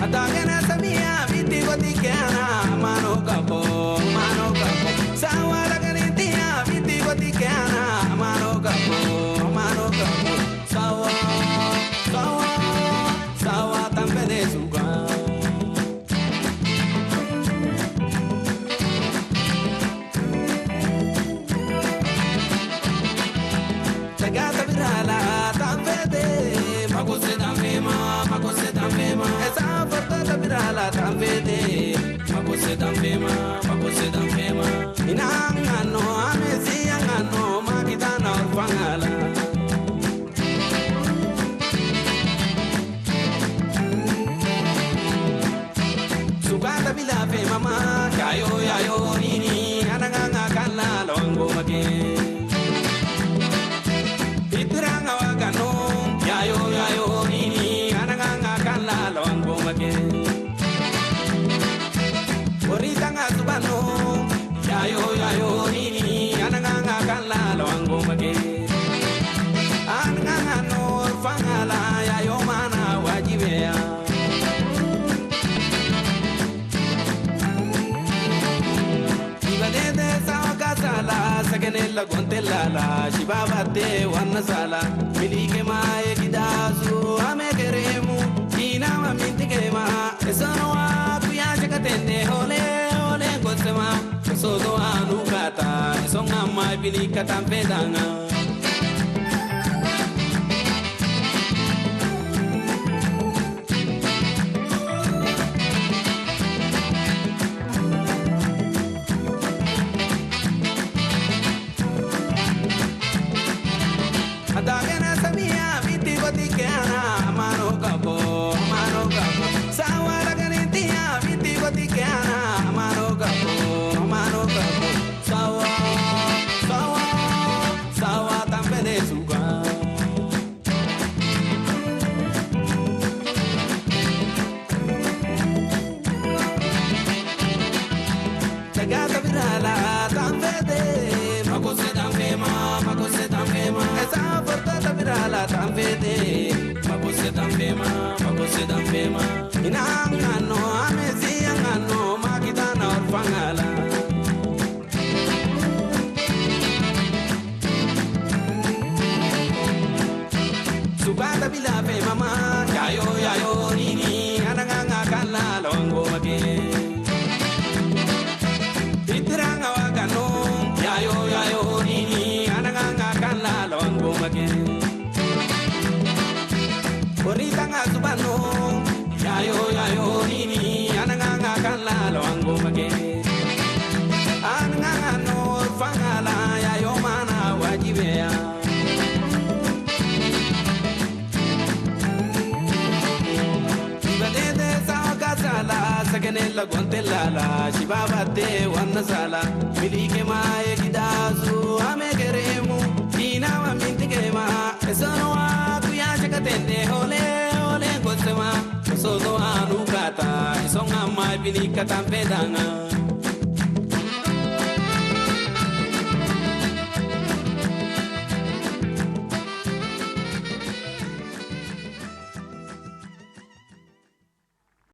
Adagena samia viti gotikiana mano capo sawa lagarintia viti gotikiana mano capo sawa tambene suga Tagata birala tambede magose tambema esa forta birala tambede magose tambema inangano amesi angano makitana orfangala Sugata bila fe mama yayo nini ananga kala longo mage Itiranga wakano yayo nini ananga kala longo mage Oritanga subano yayo nini ananga kala longo mage Ananga no fangala yayo mana wajibea Sala saganella gontella shibabate wanna sala milike mae gidasu amegeremu ina mintige ma esono akuya jakatende ole gosema sodo anukata esonga mai bilika tampedanga Adagena samia viti gotikiana mano capo sawa lagarintia viti gotikiana mano capo sawa tambene suga Tagata birala tambede magose tambema esa forta birala tambede magose tambema inangano amesi angano makitana orfangala Sugata bila fe mama yayo nini ananga kala longo mage Itiranga wakano yayo nini ananga kala longo mage Oritanga subano yayo nini ananga kala longo mage Ananga no fangala yayo mana wajibea Ibadete sawa sala saganella gontella shibabate wanna sala milike mae gidasu amegeremu ina mintige ma esono akuya jakatende ole gosema sodo anukata esonga mai bilika tampedanga